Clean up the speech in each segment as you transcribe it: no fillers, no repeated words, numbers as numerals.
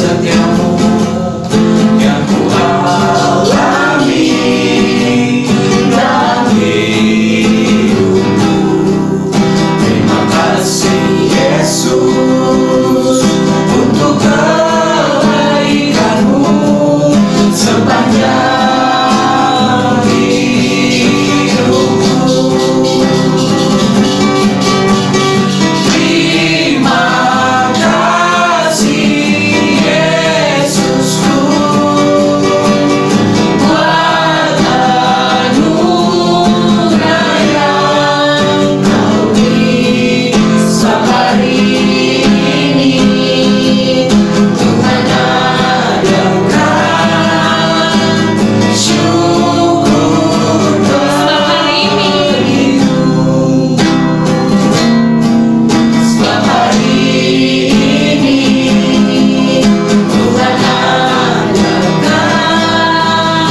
setiamu yang ku alami dalam hidupku. Terima kasih Yesus untuk kebaikanmu sepanjang hidupku. Terima kasih Yesusku buat anugerah yang Kau beri hari ini. Tuhan adakan syukur bagimu. Sebab hari ini Tuhan adakan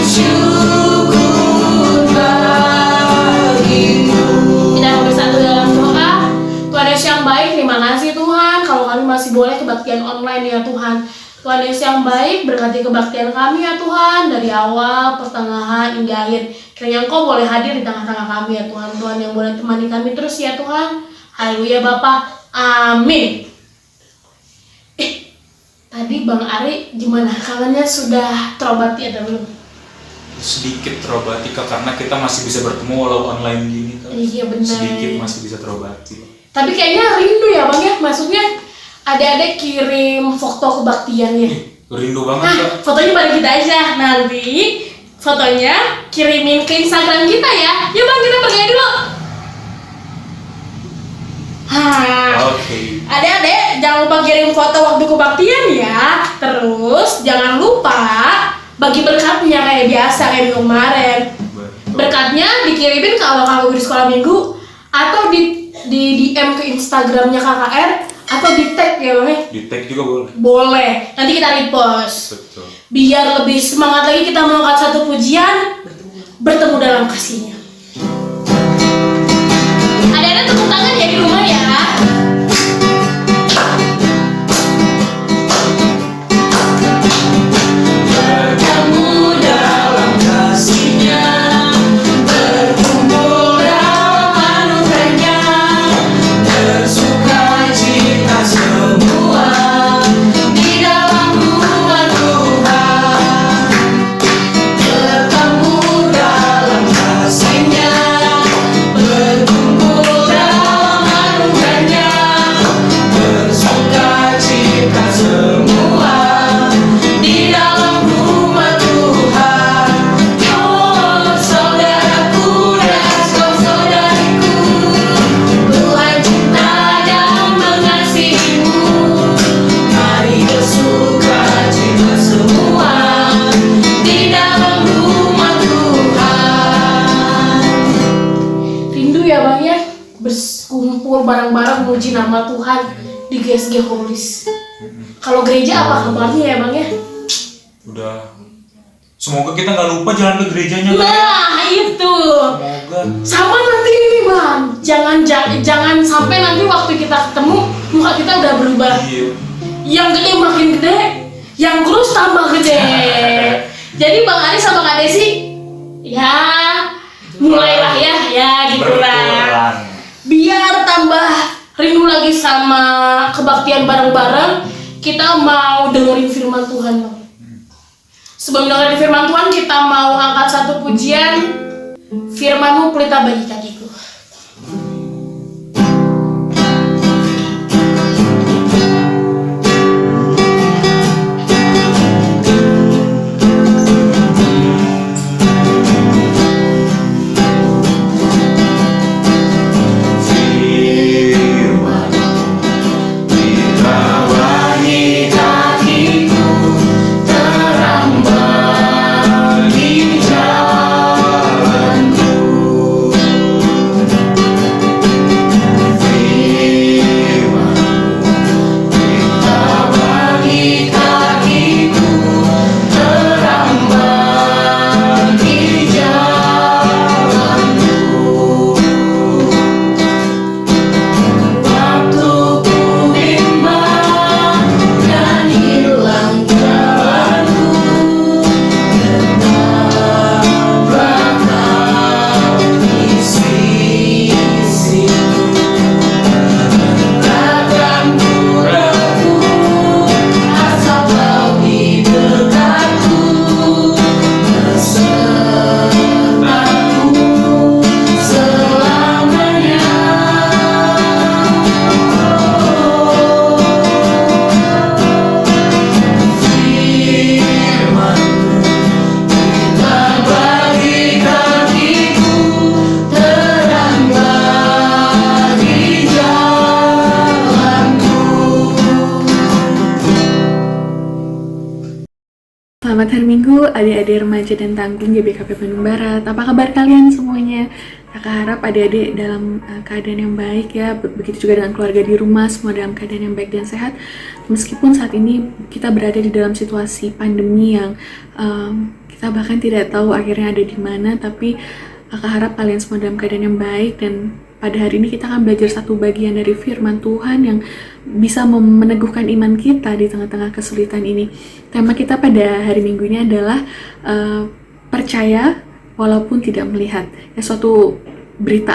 syukur bagimu. Kita bersatu dalam doa. Tuhan Yesus yang baik, terima kasih Tuhan kalau kami masih boleh kebaktian online ya Tuhan. Tuhan Yesus yang baik, berkati kebaktian kami ya Tuhan, dari awal, pertengahan, hingga akhir. Kiranya Engkau boleh hadir di tengah-tengah kami ya Tuhan. Tuhan yang boleh temani kami terus ya Tuhan. Haleluya Bapa, amin. Tadi Bang Ari gimana? Kangennya sudah terobati atau belum? Sedikit terobati Kak, karena kita masih bisa bertemu walau online gini Kak. Iya benar. Sedikit masih bisa terobati. Tapi kayaknya rindu ya Bang ya, maksudnya adik-adik kirim foto kebaktiannya. Rindu banget Nah, Kak. fotonya bareng kita aja. Nanti fotonya kirimin ke Instagram kita ya. Yuk Bang, kita pergi dulu. Oke. Adik-adik jangan lupa kirim foto waktu kebaktian ya. Terus jangan lupa bagi berkatnya kayak biasa kayak minggu kemarin. Betul. Berkatnya dikirimin ke awal di sekolah minggu atau di DM ke Instagramnya KKR atau di tag ya Bang ya? Di tag juga boleh. Boleh, nanti kita repost. Betul. Biar lebih semangat lagi kita mengangkat satu pujian, bertemu dalam kasihnya. Ada tepuk tangan ya di rumah ya. Bertemu dalam kasih-Nya, berkumpul dalam anugerah-Nya, bersukacita semua di dalam rumah Tuhan. Bertemu dalam kasih-Nya, berkumpul dalam anugerah-Nya, bersukacita semua di dalam rumah Tuhan. Oh saudaraku dan saudariku, Tuhan cinta dan mengasihimu. Mari bersukacita semua di dalam rumah Tuhan. Rindu ya Bang ya, berkumpul bareng-bareng memuji nama Tuhan di GSG Holis. Kalau gereja apa kabarnya ya Bang ya? Udah. Semoga kita nggak lupa jalan ke gerejanya Kak. Nah itu. Semoga. Sama nanti ini Bang, jangan sampai nanti waktu kita ketemu muka kita udah berubah. Iya. Yang gede makin gede, yang kurus tambah gede. Jadi Bang Ari sama Kak Desi, ya mulailah ya gitulah. Berkurang. Biar tambah rindu lagi sama kebaktian bareng-bareng, kita mau dengerin firman Tuhan Bang. Sebelum dengerin firman Tuhan, kita mau angkat satu pujian. Firman-Mu pelita bagi kakiku. Terang bagi jalanku. Selamat hari Minggu, adik-adik remaja dan tanggung GBKP Bandung Barat. Apa kabar kalian semuanya? Kakak harap adik-adik dalam keadaan yang baik ya. Begitu juga dengan keluarga di rumah, semua dalam keadaan yang baik dan sehat. Meskipun saat ini kita berada di dalam situasi pandemi yang kita bahkan tidak tahu akhirnya ada di mana, tapi kakak harap kalian semua dalam keadaan yang baik. Dan pada hari ini kita akan belajar satu bagian dari firman Tuhan yang bisa meneguhkan iman kita di tengah-tengah kesulitan ini. Tema kita pada hari Minggu ini adalah percaya walaupun tidak melihat. Ya, suatu berita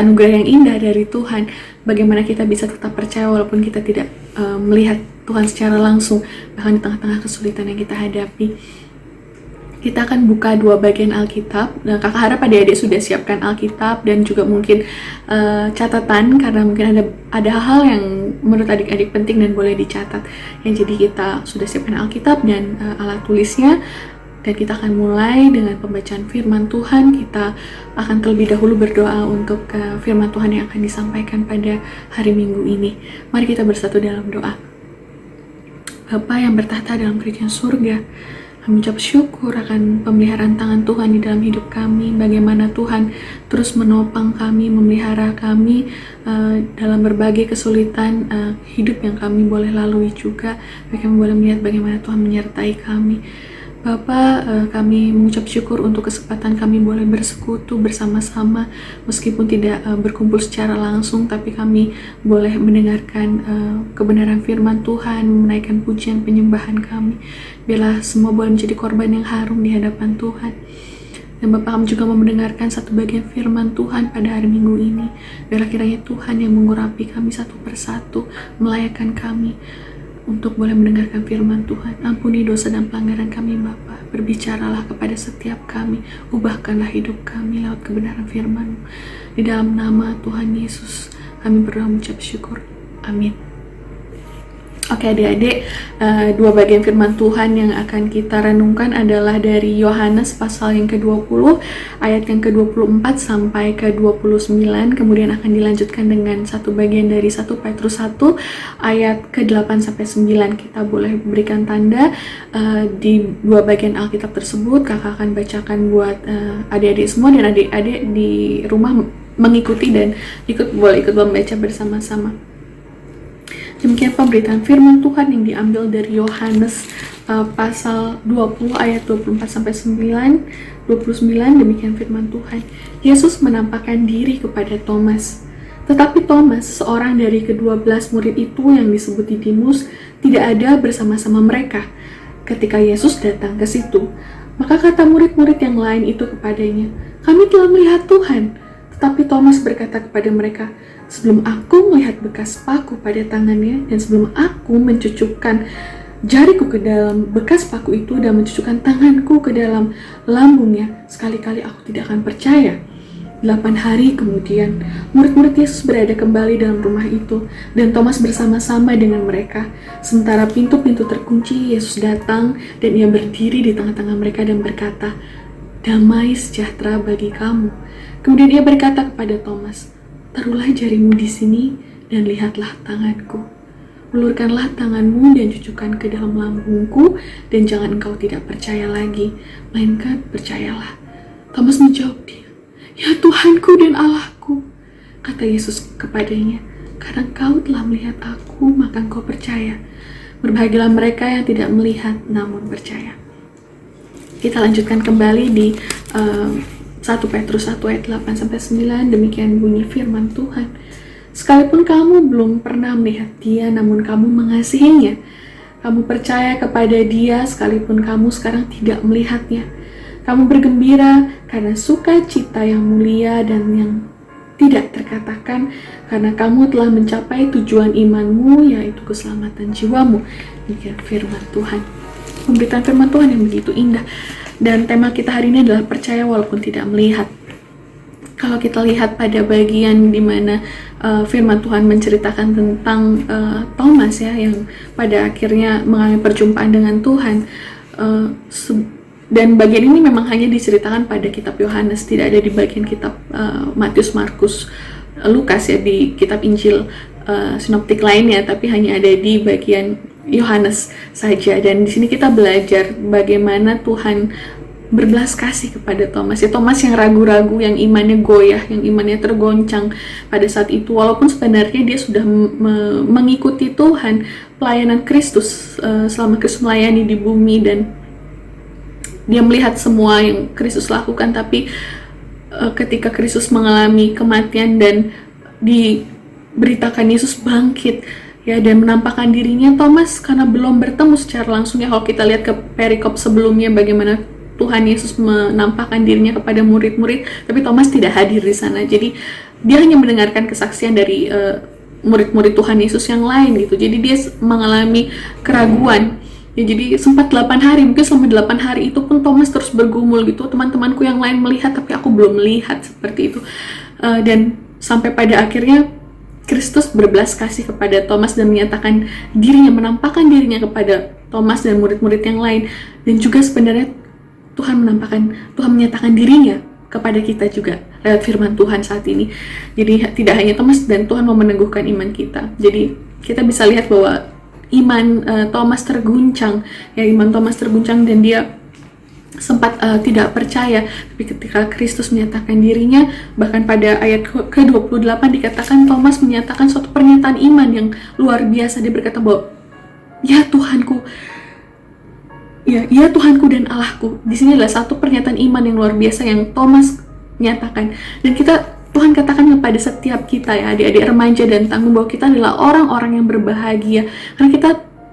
anugerah yang indah dari Tuhan. Bagaimana kita bisa tetap percaya walaupun kita tidak melihat Tuhan secara langsung, bahkan di tengah-tengah kesulitan yang kita hadapi. Kita akan buka dua bagian Alkitab. Dan kakak harap adik-adik sudah siapkan Alkitab dan juga mungkin catatan, karena mungkin ada hal-hal yang menurut adik-adik penting dan boleh dicatat. Yang jadi kita sudah siapkan Alkitab dan alat tulisnya. Dan kita akan mulai dengan pembacaan firman Tuhan. Kita akan terlebih dahulu berdoa untuk firman Tuhan yang akan disampaikan pada hari Minggu ini. Mari kita bersatu dalam doa. Bapa yang bertahta dalam kerajaan surga, kami ucap syukur akan pemeliharaan tangan Tuhan di dalam hidup kami. Bagaimana Tuhan terus menopang kami, memelihara kami dalam berbagai kesulitan hidup yang kami boleh lalui juga. Kami boleh melihat bagaimana Tuhan menyertai kami. Bapa, kami mengucap syukur untuk kesempatan kami boleh bersekutu bersama-sama, meskipun tidak berkumpul secara langsung, tapi kami boleh mendengarkan kebenaran firman Tuhan, menaikkan pujian penyembahan kami. Biarlah semua boleh menjadi korban yang harum di hadapan Tuhan. Dan Bapak, kami juga mau mendengarkan satu bagian firman Tuhan pada hari Minggu ini. Biarlah kiranya Tuhan yang mengurapi kami satu persatu, melayakkan kami untuk boleh mendengarkan firman Tuhan. Ampuni dosa dan pelanggaran kami Bapa. Berbicaralah kepada setiap kami. Ubahkanlah hidup kami lewat kebenaran firman-Mu. Di dalam nama Tuhan Yesus kami berdoa mengucap syukur. Amin. Oke adik-adik, dua bagian firman Tuhan yang akan kita renungkan adalah dari Yohanes pasal yang ke-20 ayat yang ke-24 sampai ke-29, kemudian akan dilanjutkan dengan satu bagian dari 1 Petrus 1 ayat ke-8 sampai 9. Kita boleh berikan tanda di dua bagian Alkitab tersebut. Kakak akan bacakan buat adik-adik semua, dan adik-adik di rumah mengikuti dan boleh ikut membaca bersama-sama. Demikian pemberitaan firman Tuhan yang diambil dari Yohanes pasal 20 ayat 24 sampai 29. Demikian firman Tuhan. Yesus menampakkan diri kepada Thomas. Tetapi Thomas, seorang dari ke-12 murid itu yang disebut Didimus, tidak ada bersama-sama mereka ketika Yesus datang ke situ. Maka kata murid-murid yang lain itu kepadanya, "Kami telah melihat Tuhan." Tetapi Thomas berkata kepada mereka, "Sebelum aku melihat bekas paku pada tangannya, dan sebelum aku mencucukkan jariku ke dalam bekas paku itu dan mencucukkan tanganku ke dalam lambungnya, sekali-kali aku tidak akan percaya." 8 hari kemudian, murid-murid Yesus berada kembali dalam rumah itu, dan Thomas bersama-sama dengan mereka. Sementara pintu-pintu terkunci, Yesus datang dan ia berdiri di tengah-tengah mereka dan berkata, "Damai sejahtera bagi kamu." Kemudian ia berkata kepada Thomas, "Taruhlah jarimu di sini dan lihatlah tanganku. Ulurkanlah tanganmu dan cucukkan ke dalam lambungku, dan jangan engkau tidak percaya lagi, melainkan percayalah." Thomas menjawab dia, "Ya Tuhanku dan Allahku." Kata Yesus kepadanya, "Karena engkau telah melihat aku, maka engkau percaya. Berbahagialah mereka yang tidak melihat namun percaya." Kita lanjutkan kembali di 1 Petrus 1 ayat 8 sampai 9. Demikian bunyi firman Tuhan. "Sekalipun kamu belum pernah melihat Dia, namun kamu mengasihinya. Kamu percaya kepada Dia sekalipun kamu sekarang tidak melihatnya. Kamu bergembira karena sukacita yang mulia dan yang tidak terkatakan, karena kamu telah mencapai tujuan imanmu, yaitu keselamatan jiwamu." Demikian firman Tuhan. Pemberitaan firman Tuhan yang begitu indah. Dan tema kita hari ini adalah percaya walaupun tidak melihat. Kalau kita lihat pada bagian di mana firman Tuhan menceritakan tentang Thomas ya, yang pada akhirnya mengalami perjumpaan dengan Tuhan, dan bagian ini memang hanya diceritakan pada kitab Yohanes, tidak ada di bagian kitab Matius, Markus, Lukas ya, di kitab Injil sinoptik lainnya, tapi hanya ada di bagian Yohanes saja. Dan di sini kita belajar bagaimana Tuhan berbelas kasih kepada Thomas. Ya, Thomas yang ragu-ragu, yang imannya goyah, yang imannya tergoncang pada saat itu, walaupun sebenarnya dia sudah mengikuti Tuhan, pelayanan Kristus selama Kristus melayani di bumi, dan dia melihat semua yang Kristus lakukan. Tapi ketika Kristus mengalami kematian dan diberitakan Yesus bangkit, ya, dan menampakkan dirinya, Thomas karena belum bertemu secara langsung, ya, kalau kita lihat ke perikop sebelumnya bagaimana Tuhan Yesus menampakkan dirinya kepada murid-murid, tapi Thomas tidak hadir di sana. Jadi dia hanya mendengarkan kesaksian dari murid-murid Tuhan Yesus yang lain gitu. Jadi dia mengalami keraguan. Ya, jadi sempat 8 hari, mungkin selama 8 hari itu pun Thomas terus bergumul gitu. Teman-temanku yang lain melihat tapi aku belum melihat, seperti itu. Dan sampai pada akhirnya Kristus berbelas kasih kepada Thomas dan menyatakan dirinya, menampakkan dirinya kepada Thomas dan murid-murid yang lain. Dan juga sebenarnya Tuhan menyatakan dirinya kepada kita juga lewat firman Tuhan saat ini. Jadi tidak hanya Thomas, dan Tuhan mau meneguhkan iman kita. Jadi kita bisa lihat bahwa iman Thomas terguncang, ya, iman Thomas terguncang, dan dia sempat tidak percaya. Tapi ketika Kristus menyatakan dirinya, bahkan pada ayat ke-28 dikatakan Thomas menyatakan suatu pernyataan iman yang luar biasa. Dia berkata bahwa ya Tuhanku, ya Tuhanku dan Allahku. Di sini adalah satu pernyataan iman yang luar biasa yang Thomas nyatakan. Dan Tuhan katakan kepada setiap kita, ya, adik-adik remaja dan tanggung, bahwa kita adalah orang-orang yang berbahagia karena kita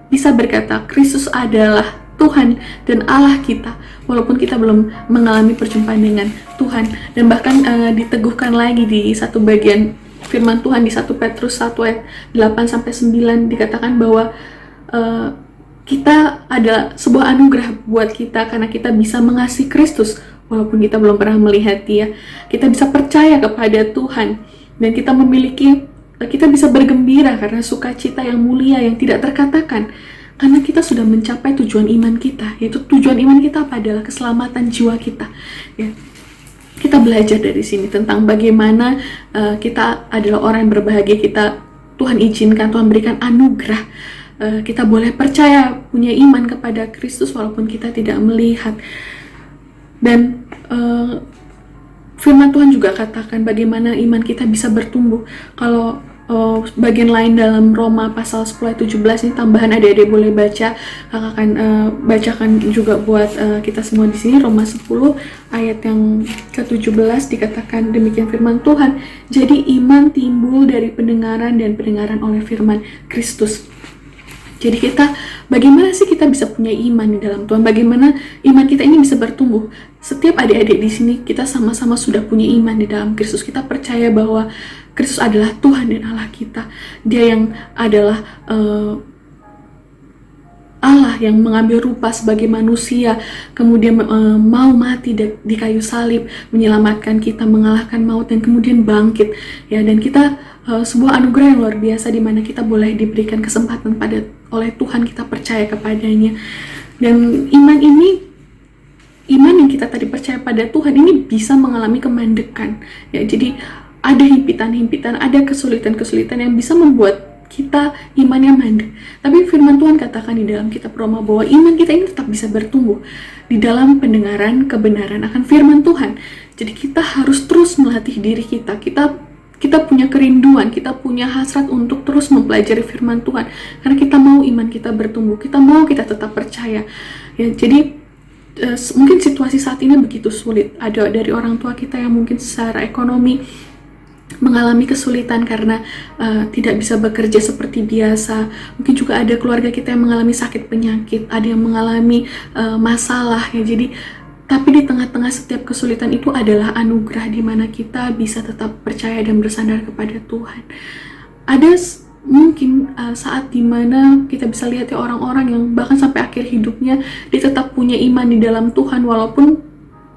bisa berkata Kristus adalah Tuhan dan Allah kita, walaupun kita belum mengalami perjumpaan dengan Tuhan. Dan bahkan diteguhkan lagi di satu bagian firman Tuhan di 1 Petrus 1 ayat 8-9 dikatakan bahwa kita ada sebuah anugerah buat kita karena kita bisa mengasihi Kristus walaupun kita belum pernah melihat Dia. Kita bisa percaya kepada Tuhan, dan kita bisa bergembira karena sukacita yang mulia yang tidak terkatakan, karena kita sudah mencapai tujuan iman kita, yaitu tujuan iman kita apa adalah keselamatan jiwa kita, ya. Kita belajar dari sini tentang bagaimana kita adalah orang yang berbahagia. Tuhan izinkan, Tuhan berikan anugerah. Kita boleh percaya, punya iman kepada Kristus walaupun kita tidak melihat. Dan firman Tuhan juga katakan bagaimana iman kita bisa bertumbuh. Kalau bagian lain dalam Roma pasal 10 ayat 17 ini tambahan, adik-adik boleh baca. Kakak akan bacakan juga buat kita semua di sini. Roma 10 ayat yang ke-17 dikatakan demikian firman Tuhan. Jadi iman timbul dari pendengaran, dan pendengaran oleh firman Kristus. Jadi bagaimana sih kita bisa punya iman di dalam Tuhan? Bagaimana iman kita ini bisa bertumbuh? Setiap adik-adik di sini kita sama-sama sudah punya iman di dalam Kristus. Kita percaya bahwa Kristus adalah Tuhan dan Allah kita. Dia yang adalah Allah yang mengambil rupa sebagai manusia, kemudian mau mati di kayu salib, menyelamatkan kita, mengalahkan maut, dan kemudian bangkit. Ya, dan kita sebuah anugerah yang luar biasa di mana kita boleh diberikan kesempatan oleh Tuhan, kita percaya kepadanya. Dan iman yang kita tadi percaya pada Tuhan ini bisa mengalami kemandekan. Ya, jadi ada himpitan-himpitan, ada kesulitan-kesulitan yang bisa membuat kita imannya mandek. Tapi firman Tuhan katakan di dalam kitab Roma bahwa iman kita ini tetap bisa bertumbuh di dalam pendengaran kebenaran akan firman Tuhan. Jadi kita harus terus melatih diri kita. Kita punya kerinduan, kita punya hasrat untuk terus mempelajari firman Tuhan. Karena kita mau iman kita bertumbuh, kita mau kita tetap percaya. Ya, jadi mungkin situasi saat ini begitu sulit. Ada dari orang tua kita yang mungkin secara ekonomi mengalami kesulitan karena tidak bisa bekerja seperti biasa. Mungkin juga ada keluarga kita yang mengalami sakit penyakit, ada yang mengalami masalah, ya. Jadi tapi di tengah-tengah setiap kesulitan itu adalah anugerah di mana kita bisa tetap percaya dan bersandar kepada Tuhan. Ada mungkin saat di mana kita bisa lihat ya orang-orang yang bahkan sampai akhir hidupnya dia tetap punya iman di dalam Tuhan, walaupun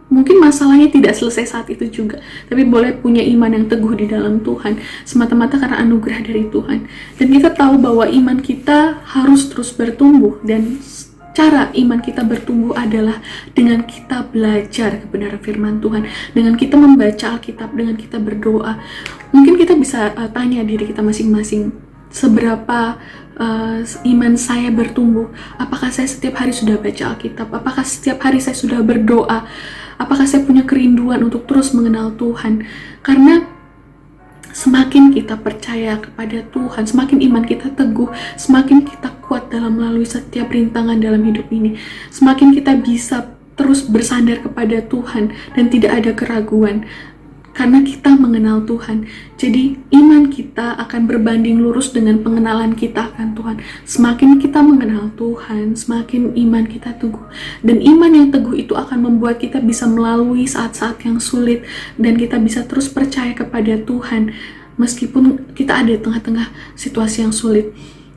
mungkin masalahnya tidak selesai saat itu juga, tapi boleh punya iman yang teguh di dalam Tuhan semata-mata karena anugerah dari Tuhan. Dan kita tahu bahwa iman kita harus terus bertumbuh, dan cara iman kita bertumbuh adalah dengan kita belajar kebenaran firman Tuhan, dengan kita membaca Alkitab, dengan kita berdoa. Mungkin kita bisa tanya diri kita masing-masing, seberapa iman saya bertumbuh. Apakah saya setiap hari sudah baca Alkitab? Apakah setiap hari saya sudah berdoa? Apakah saya punya kerinduan untuk terus mengenal Tuhan? Karena semakin kita percaya kepada Tuhan, semakin iman kita teguh, semakin kita kuat dalam melalui setiap rintangan dalam hidup ini, semakin kita bisa terus bersandar kepada Tuhan dan tidak ada keraguan. Karena kita mengenal Tuhan, jadi iman kita akan berbanding lurus dengan pengenalan kita akan Tuhan. Semakin kita mengenal Tuhan, semakin iman kita teguh. Dan iman yang teguh itu akan membuat kita bisa melalui saat-saat yang sulit, dan kita bisa terus percaya kepada Tuhan meskipun kita ada di tengah-tengah situasi yang sulit.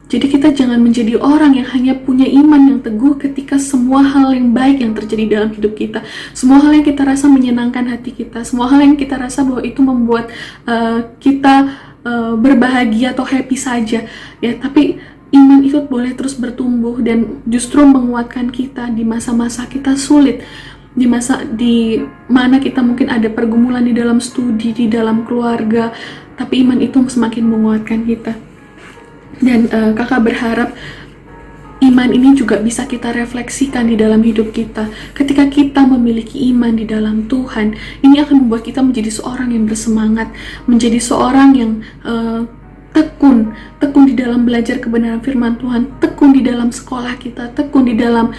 Jadi kita jangan menjadi orang yang hanya punya iman yang teguh ketika semua hal yang baik yang terjadi dalam hidup kita, semua hal yang kita rasa menyenangkan hati kita, semua hal yang kita rasa bahwa itu membuat kita berbahagia atau happy saja, ya. Tapi iman itu boleh terus bertumbuh dan justru menguatkan kita di masa-masa kita sulit, di masa di mana kita mungkin ada pergumulan di dalam studi, di dalam keluarga, tapi iman itu semakin menguatkan kita. Dan kakak berharap iman ini juga bisa kita refleksikan di dalam hidup kita. Ketika kita memiliki iman di dalam Tuhan, ini akan membuat kita menjadi seorang yang bersemangat, menjadi seorang yang tekun di dalam belajar kebenaran firman Tuhan, tekun di dalam sekolah kita, tekun di dalam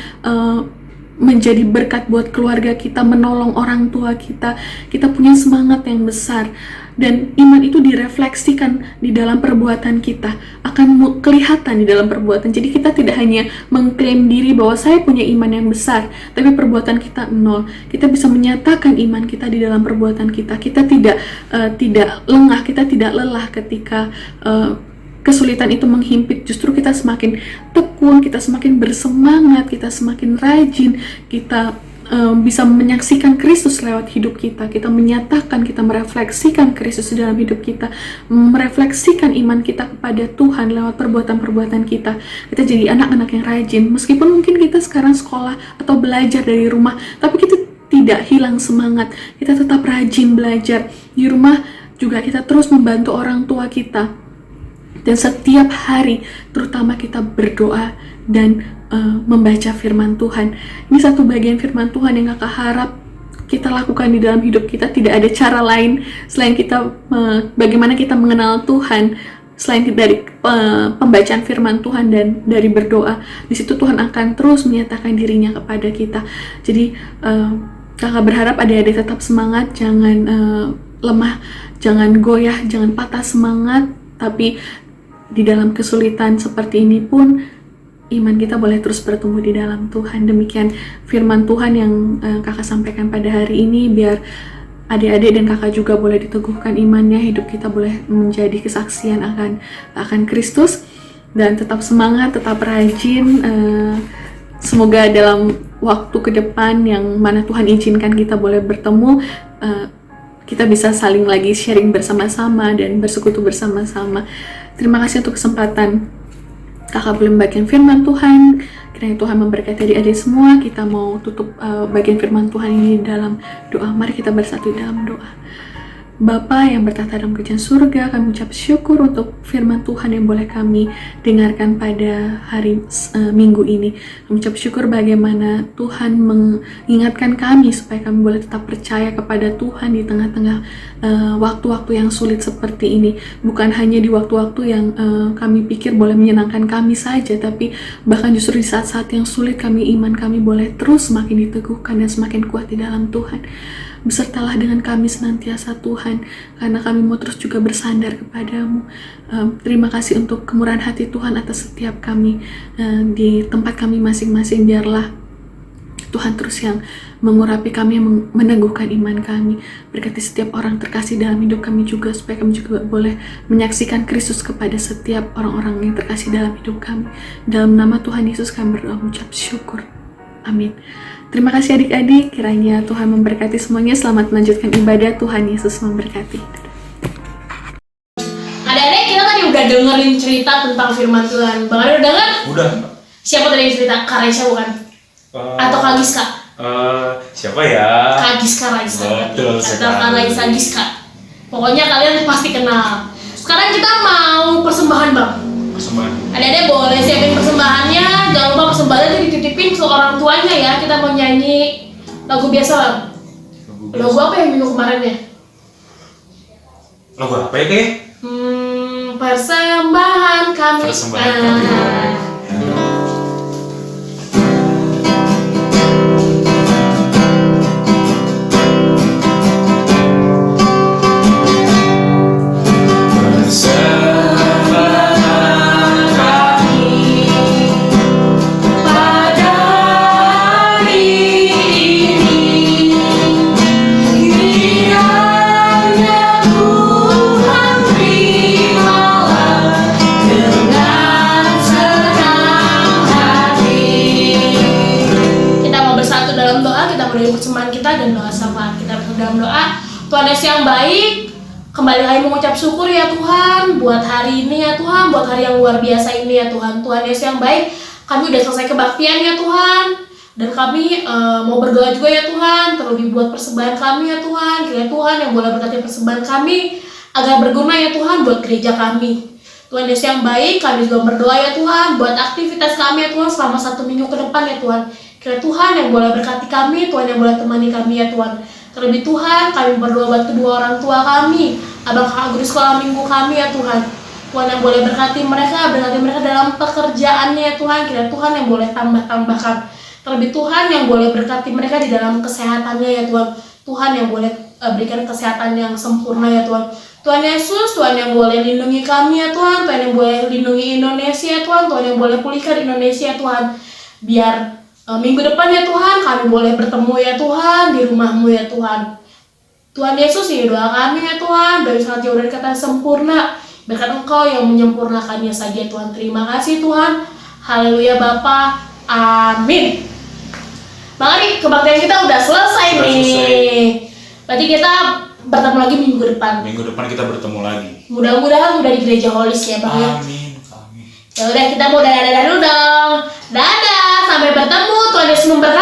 menjadi berkat buat keluarga kita, menolong orang tua kita. Kita punya semangat yang besar. Dan iman itu direfleksikan di dalam perbuatan kita, akan kelihatan di dalam perbuatan. Jadi kita tidak hanya mengklaim diri bahwa saya punya iman yang besar, tapi perbuatan kita nol. Kita bisa menyatakan iman kita di dalam perbuatan kita. Kita tidak lengah, kita tidak lelah ketika kesulitan itu menghimpit. Justru kita semakin tekun, kita semakin bersemangat, kita semakin rajin, kita bisa menyaksikan Kristus lewat hidup kita. Kita menyatakan, kita merefleksikan Kristus dalam hidup kita, merefleksikan iman kita kepada Tuhan lewat perbuatan-perbuatan kita. Kita jadi anak-anak yang rajin, meskipun mungkin kita sekarang sekolah atau belajar dari rumah, tapi kita tidak hilang semangat. Kita tetap rajin belajar di rumah juga. Kita terus membantu orang tua kita, dan setiap hari terutama kita berdoa dan membaca firman Tuhan. Ini satu bagian firman Tuhan yang kakak harap kita lakukan di dalam hidup kita. Tidak ada cara lain selain kita bagaimana kita mengenal Tuhan, selain dari pembacaan firman Tuhan dan dari berdoa. Di situ Tuhan akan terus menyatakan dirinya kepada kita. Jadi kakak berharap adik-adik tetap semangat, jangan lemah, jangan goyah, jangan patah semangat. Tapi di dalam kesulitan seperti ini pun iman kita boleh terus bertumbuh di dalam Tuhan. Demikian firman Tuhan yang kakak sampaikan pada hari ini. Biar adik-adik dan kakak juga boleh diteguhkan imannya, hidup kita boleh menjadi kesaksian akan Kristus, dan tetap semangat, tetap rajin. Semoga dalam waktu ke depan yang mana Tuhan izinkan kita boleh bertemu, kita bisa saling lagi sharing bersama-sama dan bersekutu bersama-sama. Terima kasih untuk kesempatan kakak boleh membagikan firman Tuhan. Kiranya Tuhan memberkati adik-adik semua. Kita mau tutup bagian firman Tuhan ini dalam doa. Mari kita bersatu dalam doa. Bapa yang bertata dalam kerajaan surga, kami ucap syukur untuk firman Tuhan yang boleh kami dengarkan pada hari Minggu ini. Kami ucap syukur bagaimana Tuhan mengingatkan kami supaya kami boleh tetap percaya kepada Tuhan di tengah-tengah waktu-waktu yang sulit seperti ini. Bukan hanya di waktu-waktu yang kami pikir boleh menyenangkan kami saja, tapi bahkan justru di saat-saat yang sulit iman kami boleh terus semakin diteguhkan dan semakin kuat di dalam Tuhan. Besertalah dengan kami senantiasa Tuhan, karena kami mau terus juga bersandar kepadamu. Terima kasih untuk kemurahan hati Tuhan atas setiap kami di tempat kami masing-masing. Biarlah Tuhan terus yang mengurapi kami, yang meneguhkan iman kami. Berkati setiap orang terkasih dalam hidup kami juga, supaya kami juga boleh menyaksikan Kristus kepada setiap orang-orang yang terkasih dalam hidup kami. Dalam nama Tuhan Yesus kami berdoa, mengucap syukur. Amin. Terima kasih adik-adik, kiranya Tuhan memberkati semuanya. Selamat melanjutkan ibadah. Tuhan Yesus memberkati. Adik-adik, kita tadi udah dengerin cerita tentang firman Tuhan. Bang Adi udah denger? Udah. Siapa tadi yang cerita? Kak Raisa bukan? Atau Kak Giska? Siapa ya? Kak Giska Raisa. Betul Atau sekali. Kak Raisa Giska. Pokoknya kalian pasti kenal. Sekarang kita mau untuk persembahan bang. Persembahan. Adik-adik boleh siapin persembahannya. Jangan lupa persembahannya itu dititipin ke orang tuanya ya. Kita mau nyanyi lagu biasa bang. Lagu apa yang minggu kemarin ya? Lagu apa ya kek? Persembahan kami. Persembahan kami. Persembahan kita dan doa syafaat kita dalam doa. Tuhan Yesus yang baik, kembali lagi mengucap syukur ya Tuhan buat hari ini ya Tuhan, buat hari yang luar biasa ini ya Tuhan. Tuhan Yesus yang baik, kami udah selesai kebaktian ya Tuhan, dan kami mau berdoa juga ya Tuhan, terlebih buat persembahan kami ya Tuhan. Kiranya Tuhan yang boleh berkati persembahan kami agar berguna ya Tuhan buat gereja kami. Tuhan Yesus yang baik, kami juga berdoa ya Tuhan buat aktivitas kami ya Tuhan selama 1 minggu ke depan ya Tuhan. Kiranya Tuhan yang boleh berkati kami, Tuhan yang boleh temani kami ya Tuhan. Terlebih Tuhan, kami berdoa buat kedua orang tua kami, abang kakak guru sekolah minggu kami ya Tuhan. Tuhan yang boleh berkati mereka dalam pekerjaannya ya Tuhan. Kiranya Tuhan yang boleh tambahkan. Terlebih Tuhan yang boleh berkati mereka di dalam kesehatannya ya Tuhan. Tuhan yang boleh berikan kesehatan yang sempurna ya Tuhan. Tuhan Yesus, Tuhan yang boleh lindungi kami ya Tuhan. Tuhan yang boleh lindungi Indonesia ya Tuhan. Tuhan yang boleh pulihkan Indonesia ya Tuhan. Biar minggu depan ya Tuhan kami boleh bertemu ya Tuhan di rumah-Mu ya Tuhan. Tuhan Yesus, ini doa kami ya Tuhan, doa sangat jauh dari kata sempurna, berkat Engkau yang menyempurnakannya saja Tuhan. Terima kasih Tuhan. Haleluya Bapa. Amin. Bang Ari, kebaktian kita udah selesai nih. Berarti kita bertemu lagi minggu depan. Minggu depan kita bertemu lagi. Mudah-mudahan udah di gereja Holis ya Bang ya. Amin. Amin. Ya udah, kita mau dadah dulu dong. Dadah, sampai bertemu. Tuhan Yesus memberkati.